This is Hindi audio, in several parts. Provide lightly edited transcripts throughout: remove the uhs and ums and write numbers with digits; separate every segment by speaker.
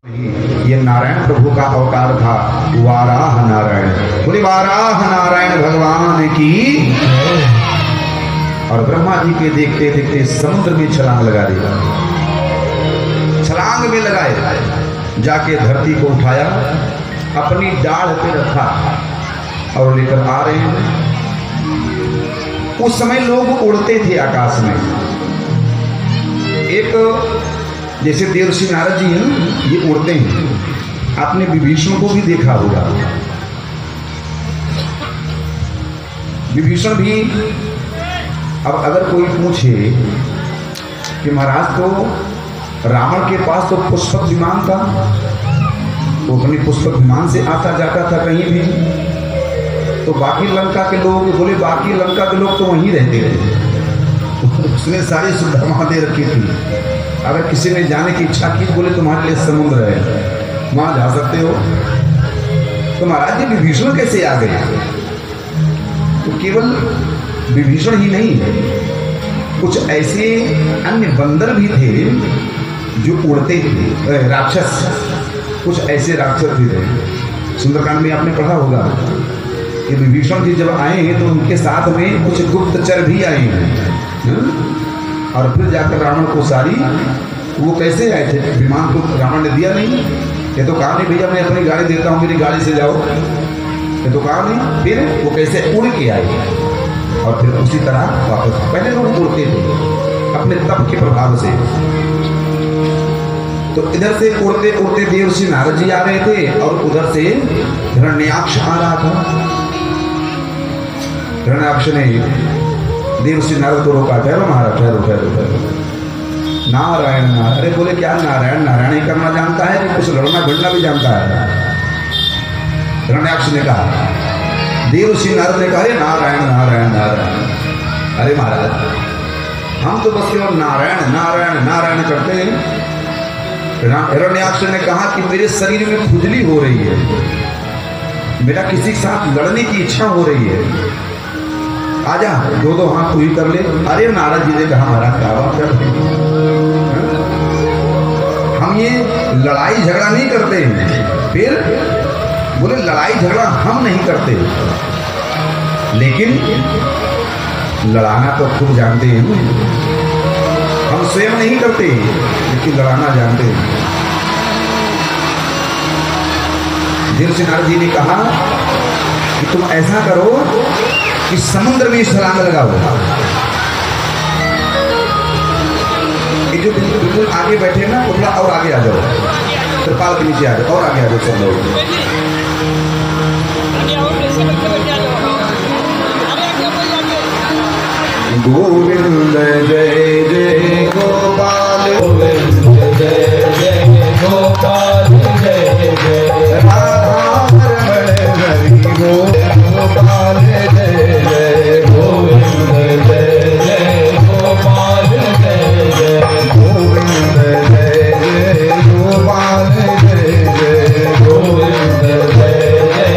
Speaker 1: ये नारायण प्रभु का अवतार था, वाराह नारायण। बोले वाराह नारायण भगवान की। और ब्रह्मा जी के देखते देखते समुद्र में छलांग लगा दिया। छलांग में लगाए, जाके धरती को उठाया, अपनी डाढ़ पे रखा और लेकर आ रहे हैं। उस समय लोग उड़ते थे आकाश में। एक जैसे देवर्षि नारद जी हैं, ये उड़ते हैं। आपने विभीषण को भी देखा होगा। विभीषण भी, अब अगर कोई पूछे कि महाराज तो रावण के पास तो पुष्पक विमान था, वो अपने पुष्पक विमान से आता जाता था कहीं भी, तो बाकी लंका के लोग, बोले बाकी लंका के लोग तो वहीं रहते थे, उसने सारी सुविधा वहां दे रखी थी। अगर किसी ने जाने की इच्छा की, बोले तुम्हारे लिए समुद्र है, वहां जा सकते हो। तो महाराज जी विभीषण कैसे आ गए? तो केवल विभीषण ही नहीं, कुछ ऐसे अन्य बंदर भी थे जो उड़ते थे, राक्षस। कुछ ऐसे राक्षस भी थे। सुंदरकांड में आपने पढ़ा होगा कि विभीषण जी जब आए हैं तो उनके साथ में कुछ गुप्तचर भी आए हैं। और फिर जाकर रावण को सारी, वो कैसे आए थे? विमान को रावण ने दिया नहीं, ये तो कहा नहीं भैया मैं अपनी गाड़ी देता हूँ, मेरी गाड़ी से जाओ, ये तो कहा नहीं। फिर वो कैसे उड़ के आए और फिर उसी तरह वापस। पहले लोग उड़ते थे अपने तप के प्रभाव से। तो इधर से उड़ते उड़ते देवर्षि नारद जी आ रहे थे और उधर से हिरण्याक्ष आ रहा था। हिरण्याक्ष ने देवर्षि नारद को रोका, ठहरो महाराज, ठहरो ठहरो ठहरो। नारायण नारायण। अरे बोले क्या नारायण नारायण ही करना जानता है कि कुछ लड़ना भिड़ना भी जानता है? हिरण्याक्ष ने कहा, देवर्षि नारद ने कहा नारायण नारायण नारायण। अरे महाराज हम तो बस केवल नारायण नारायण नारायण करते हैं। हिरण्याक्ष ने कहा कि मेरे शरीर में खुजली हो रही है, मेरा किसी के साथ लड़ने की इच्छा हो रही है, आजा दो हाथ तू ही कर ले। अरे नारद जी ने कहा महाराज क्या बात करते हैं, हम ये लड़ाई झगड़ा नहीं करते हैं। फिर बोले लड़ाई झगड़ा हम नहीं करते, लेकिन लड़ाना तो खुद जानते हैं। हम स्वयं नहीं करते, लेकिन लड़ाना जानते हैं। देवर्षि नारद जी ने कहा कि तुम ऐसा करो कि समुद्र में छलांग लगाओ। ये जो बिल्कुल आगे बैठे ना, थोड़ा और आगे आ जाओ, त्रिपाल के नीचे आ जाओ, और आगे आ जाओ सब लोग। गोविंद जय जय गोपाल, गोविंद जय जय गोपाल, जय जय राधा रमण हरि गोपाल, जय जय गोविंद जय जय गोपाल, जय जय गोविंद जय जय गोपाल, जय जय गोविंद जय जय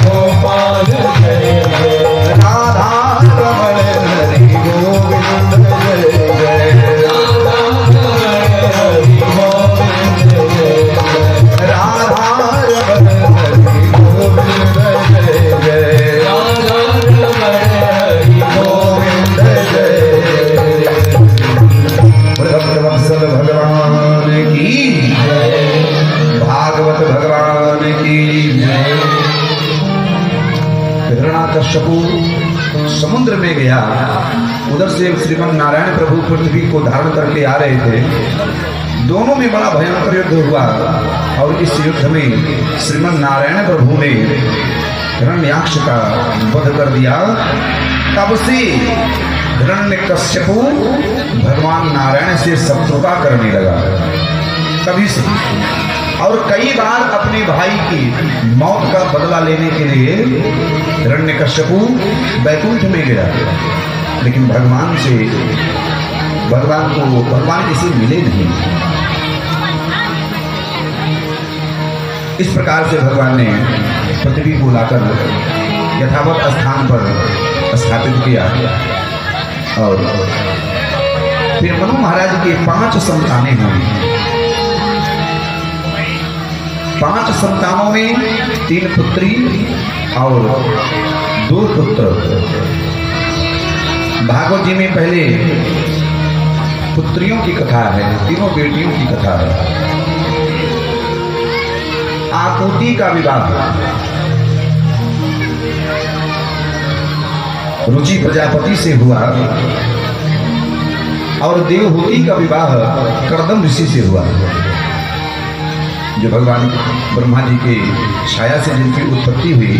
Speaker 1: गोपाल, जय जय राधा रमण हरि गोविंद जय जय राधा रमण हरि गोविंद जय जय राधा रमण हरि गोविंद जय जय राधा रमण हरि गोविंद जय। भक्तवत्सल भगवान की जय, भागवत भगवान की जय। हिरण्याकश्यपु समुद्र में गया, उधर से श्रीमन नारायण प्रभु पृथ्वी को धारण करके आ रहे थे। दोनों में बड़ा भयंकर युद्ध हुआ और इस युद्ध में श्रीमन नारायण प्रभु ने हिरण्याक्ष का वध कर दिया। तब से हिरण्यकश्यपु भगवान नारायण से शत्रुता करने लगा, तभी से। और कई बार अपने भाई की मौत का बदला लेने के लिए हिरण्यकश्यपु बैकुंठ में गया, लेकिन भगवान किसी मिले नहीं। इस प्रकार से भगवान ने पृथ्वी को लाकर यथावत स्थान पर स्थापित किया और फिर मनु महाराज के 5 संतानें हुई। 5 संतानों में 3 पुत्री और 2 पुत्र। भागवत जी में पहले पुत्रियों की कथा है, 3 बेटियों की कथा है। आकुति का विवाह रुचि प्रजापति से हुआ और देवहूति का विवाह कर्दम ऋषि से हुआ, जो भगवान ब्रह्मा जी के छाया से जिनकी उत्पत्ति हुई,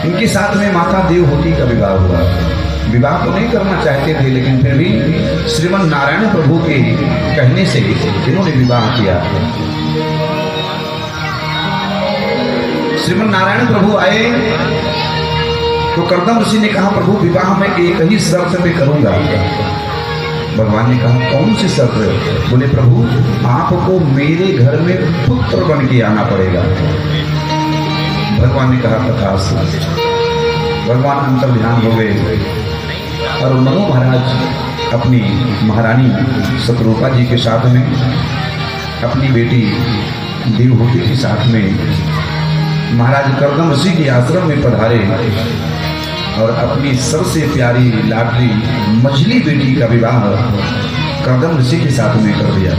Speaker 1: इनके साथ में माता देवहूति का विवाह हुआ। विवाह तो नहीं करना चाहते थे, लेकिन फिर भी श्रीमन नारायण प्रभु के कहने से इन्होंने विवाह किया। श्रीमन नारायण प्रभु आए तो कर्दम ऋषि ने कहा, प्रभु विवाह मैं एक ही शर्त पे करूंगा। भगवान ने कहा, कौन सी शर्त? बोले, प्रभु आपको मेरे घर में पुत्र बन के आना पड़ेगा। भगवान ने कहा, तथास्तु। भगवान अंतर ध्यान हो गए और मनु महाराज अपनी महारानी शत्रुपा जी के साथ में, अपनी बेटी देवहूति के साथ में महाराज कर्दम ऋषि के आश्रम में पधारे और अपनी सबसे प्यारी लाडली मझली बेटी का विवाह कर्दम ऋषि के साथ में कर दिया।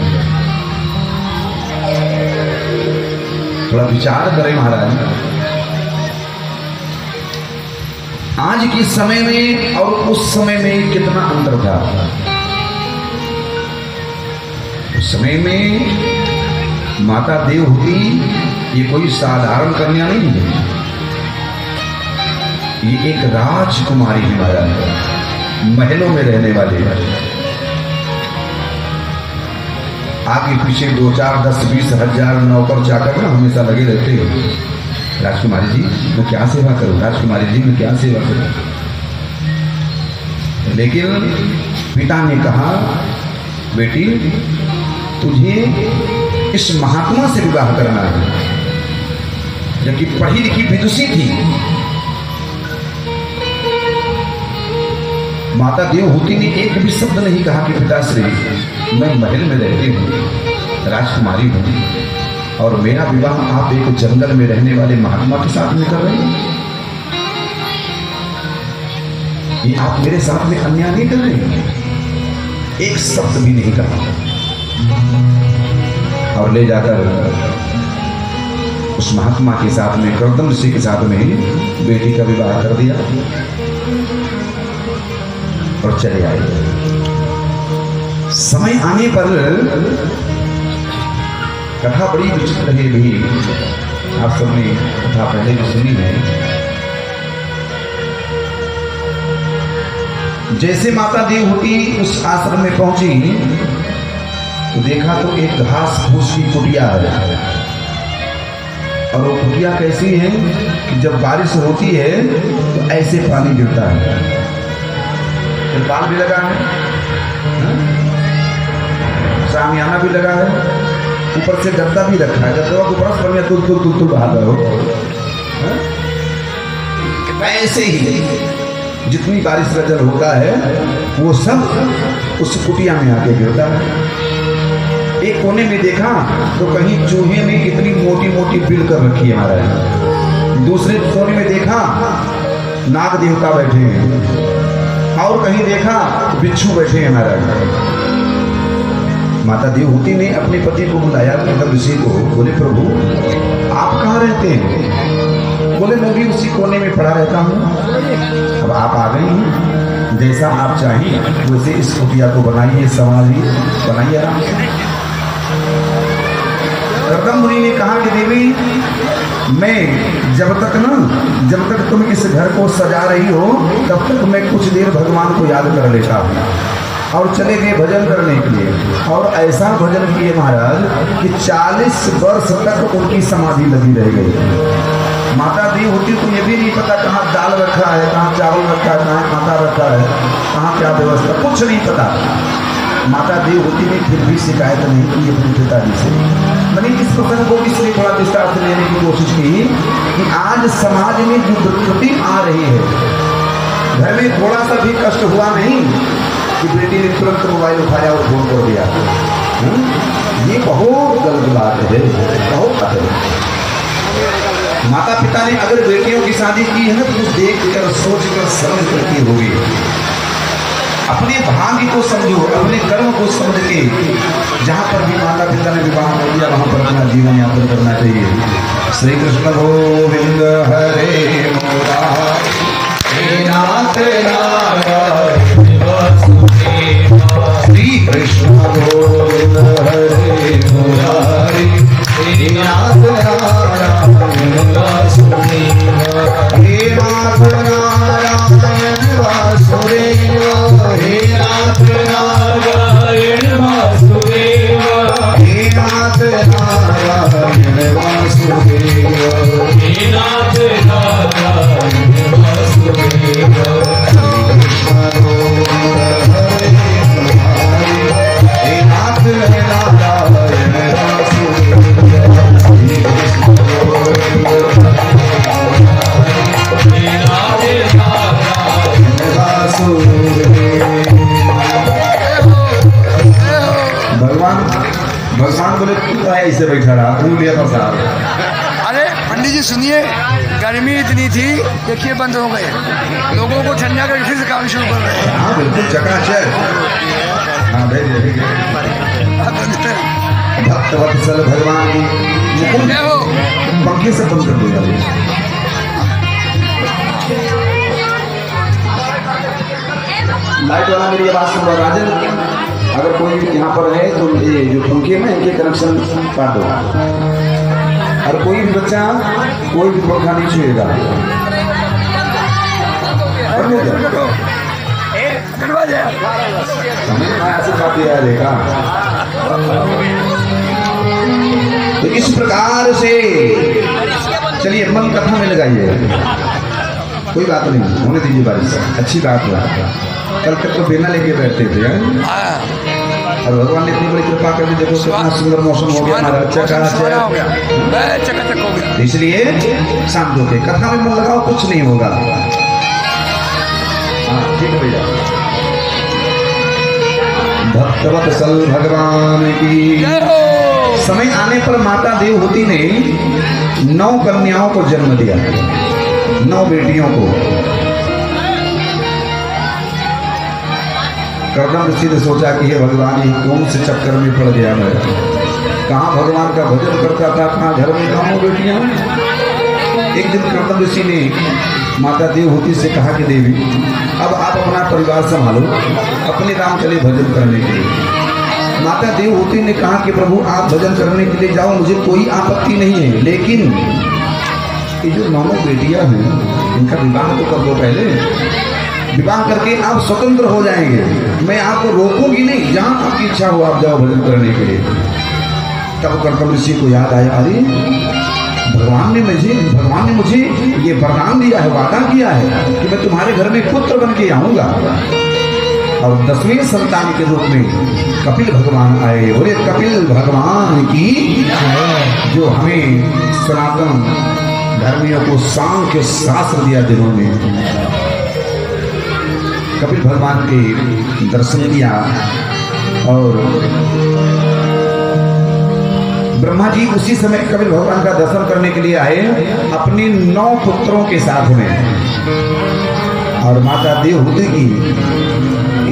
Speaker 1: थोड़ा विचार करें महाराज, आज के समय में और उस समय में कितना अंतर था। उस समय में माता देवहूति ये कोई साधारण कन्या नहीं है, ये एक राजकुमारी है महाराज, महलों में रहने वाले। आगे पीछे 2, 4, 10, 20 हजार नौकर चाकर ना हमेशा लगे रहते हैं। राजकुमारी जी मैं क्या सेवा करूं, राजकुमारी जी मैं क्या सेवा करूं। लेकिन पिता ने कहा, बेटी तुझे इस महात्मा से विवाह करना है, जबकि पढ़ी लिखी विदुषी थी। माता देवहूति ने एक भी शब्द नहीं कहा कि पिताश्री मैं महल में रहती हूँ, राजकुमारी हूँ और मेरा विवाह आप एक जंगल में रहने वाले महात्मा के साथ में कर रहे हैं। ये आप मेरे साथ में अन्याय नहीं कर रहे हैं। एक शब्द भी नहीं कहा और ले जाकर उस महात्मा के साथ में, कर्दम ऋषि के साथ में बेटी का विवाह कर दिया और चले आए। समय आने पर कथा बड़ी विचित्र है भी, आप सबने कथा पहले भी सुनी है। जैसे माता देवहूति उस आश्रम में पहुंची तो देखा तो एक घास फूस की कुटिया है, और वो कुटिया कैसी है कि जब बारिश होती है तो ऐसे पानी गिरता है। तिरपाल भी लगा है, सामियाना भी लगा है, ऊपर से गद्दा भी रखा है। गद्दा को बरस बढ़िया तुल तुल तुल तुल बहा रहे हो। ऐसे ही जितनी बारिश का जल होता है वो सब उस कुटिया में आके गिरता है। एक कोने में देखा तो कहीं चूहे ने कितनी मोटी मोटी बिल कर रखी है महाराज। दूसरे कोने में देखा नाग देवता बैठे हैं, और कहीं देखा बिच्छू बैठे हैं महाराज। माता देवहूति ने अपने पति को बुलाया, कर्दम ऋषि को। बोले, प्रभु आप कहाँ रहते हैं? बोले, मैं भी उसी कोने में पड़ा रहता हूँ। अब आप आ गई हैं, जैसा आप चाहिए वैसे इस कुटिया को बनाइए, संभालिए, बनाइए आराम से। कर्दम मुनि ने कहा कि देवी मैं जब तक तुम इस घर को सजा रही हो तब तक मैं कुछ देर भगवान को याद कर लेता हूँ। और चले गए भजन करने के लिए, और ऐसा भजन किए महाराज कि 40 वर्ष तक उनकी समाधि लगी रह गई। माता देवहूति को ये भी नहीं पता कहाँ दाल रखा है, कहाँ चावल रखा है, कहाँ आटा रखा है, कहाँ क्या व्यवस्था, कुछ नहीं पता। माता देवहूति ने फिर भी शिकायत नहीं की अपने पिताजी से। मैंने इस प्रसंग को इसलिए थोड़ा विस्तार से लेने की कोशिश की कि आज समाज में जो विकृति आ रही है, घर में थोड़ा सा भी कष्ट हुआ नहीं कि बेटी ने तुरंत मोबाइल उठाया और फोन कर दिया। ये बहुत गलत बात है, बहुत है। माता पिता ने अगर बेटियों की शादी की है ना तो देख कर सोच कर समझ कर की होगी। अपने भाग्य को समझो, अपने कर्म को समझ के जहाँ पर भी माता पिता ने विवाह कर दिया वहां पर अपना जीवन यापन करना चाहिए। श्री कृष्ण गोविंद हरे मुरारी नाथ नारायण वासुदेव। श्री कृष्ण गोविंद हरे मुरारी नाथ नारायण वासुदेव। हे नाथ नारायण वासुदेव, हे नाथ नारायण वासुदेव, हे नाथ नारायण वासुदेव, हे नाथ नारायण वासुदेव। हे नाथ नारायण भगवान बोले तू तो ऐसे बैठा रहा, तू लिया था साहब।
Speaker 2: अरे पंडित जी सुनिए, गर्मी इतनी थी, देखिए बंद हो गए, लोगों को ठंडा कर फिर से काम शुरू कर रहे हैं।
Speaker 1: हाँ बिल्कुल चकाचक। हाँ भेज भक्त वत्सल भगवान की मुकुंद पंखे से बंद कर देगा। लाइट वाला मेरी बात सुन रहा राजन, अगर कोई यहाँ पर है तो ये जो पंखे में इनके कनेक्शन काट दो, और कोई भी बच्चा कोई भी पंखा नहीं छुएगा। तो इस प्रकार से चलिए मन कथा में लगाइए, कोई बात नहीं, होने दीजिए बारिश, अच्छी बात है। कल तक तो बेना लेके बैठते थे और भगवान ने इतनी बड़ी कृपा कर दी, देखो कितना सुंदर मौसम हो गया हमारा, चकाचक हो गया। इसलिए शांत होके कथा में मन लगाओ, कुछ नहीं होगा। ठीक है भैया। भक्तवत्सल भगवान की। समय आने पर माता देवहूति ने 9 कन्याओं को जन्म दिया, 9 बेटियों को। कर्दम ऋषि ने सोचा कि हे भगवान ये कौन से चक्कर में पड़ गया मैं, कहाँ भगवान का भजन करता था, कहाँ घर में कहाँ बेटियां। एक दिन कर्दम ऋषि ने माता देवहूति से कहा कि देवी अब आप अपना परिवार संभालो, अपने राम चले भजन करने के लिए। माता देवहूति ने कहा कि प्रभु आप भजन करने के लिए जाओ, मुझे कोई आपत्ति नहीं है, लेकिन ये जो 9 बेटियां हैं इनका विवाह तो कर दो पहले, विवाह करके आप स्वतंत्र हो जाएंगे, मैं आपको रोकूंगी नहीं, जहां आपकी इच्छा हो आप जाओ भजन करने के लिए। तब कर्दम ऋषि को याद आया, अरे भगवान ने मुझे ये वरदान दिया है, वादा किया है कि मैं तुम्हारे घर में पुत्र बन के आऊंगा। और 10वें संतान के रूप में कपिल भगवान आए। बोले कपिल भगवान की, जो हमें सनातन धर्मियों को सांख्य शास्त्र दिया जिन्होंने। कपिल भगवान के दर्शन किया और ब्रह्मा जी उसी समय कपिल भगवान का दर्शन करने के लिए आए अपने 9 पुत्रों के साथ में, और माता देवहूति की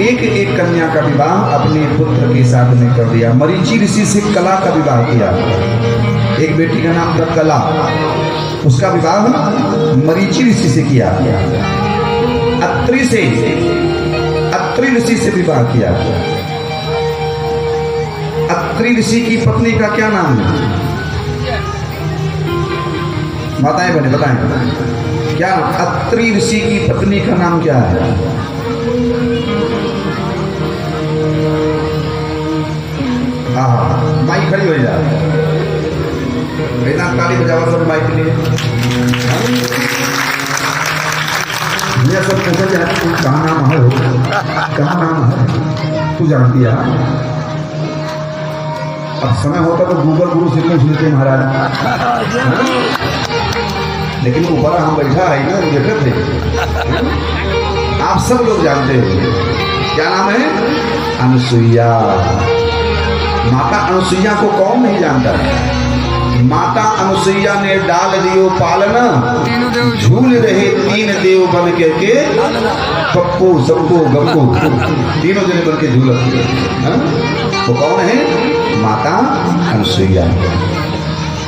Speaker 1: एक एक कन्या का विवाह अपने पुत्र के साथ में कर दिया। मरीचि ऋषि से कला का विवाह किया, एक बेटी का नाम था कला, उसका विवाह मरीचि ऋषि से किया। अत्रि ऋषि से विवाह किया। अत्रि ऋषि की पत्नी का क्या नाम है? बताएं बने, बताएं क्या नाम? अत्रि ऋषि की पत्नी का नाम क्या है? हाँ माइक खड़ी हो जाए, इतना ताली बजावा सब माइक के लिए। ये सब पूछा जाए कहाँ नाम है, कहाँ नाम है, तू जानती है? अब समय होता तो गूगल गुरु से पूछ लेते महाराज, लेकिन ऊपर हम बैठा है ना, देखे थे। आप सब लोग जानते हो क्या नाम है? अनुसुईया। माता अनुसुईया को कौन नहीं जानता है? माता अनुसुईया ने डाल दियो पालना,
Speaker 2: तीनों देव
Speaker 1: झूल रहे तीन देव बन के पप्पू सबको गप्पू, तीनों जने बन के झूल रहे। वो कौन है? माता अनुसुईया,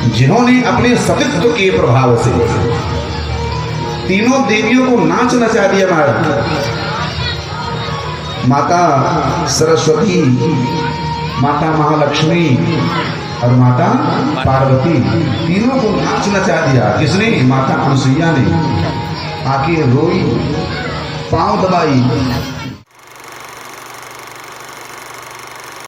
Speaker 1: जिन्होंने अपने सतीत्व के प्रभाव से तीनों देवियों को नाच नचा दिया महाराज। माता सरस्वती, माता महालक्ष्मी और माता पार्वती, तीनों को नाच नचा दिया। किसने? माता अनुसुईया ने। आके रोई, पांव दबाई,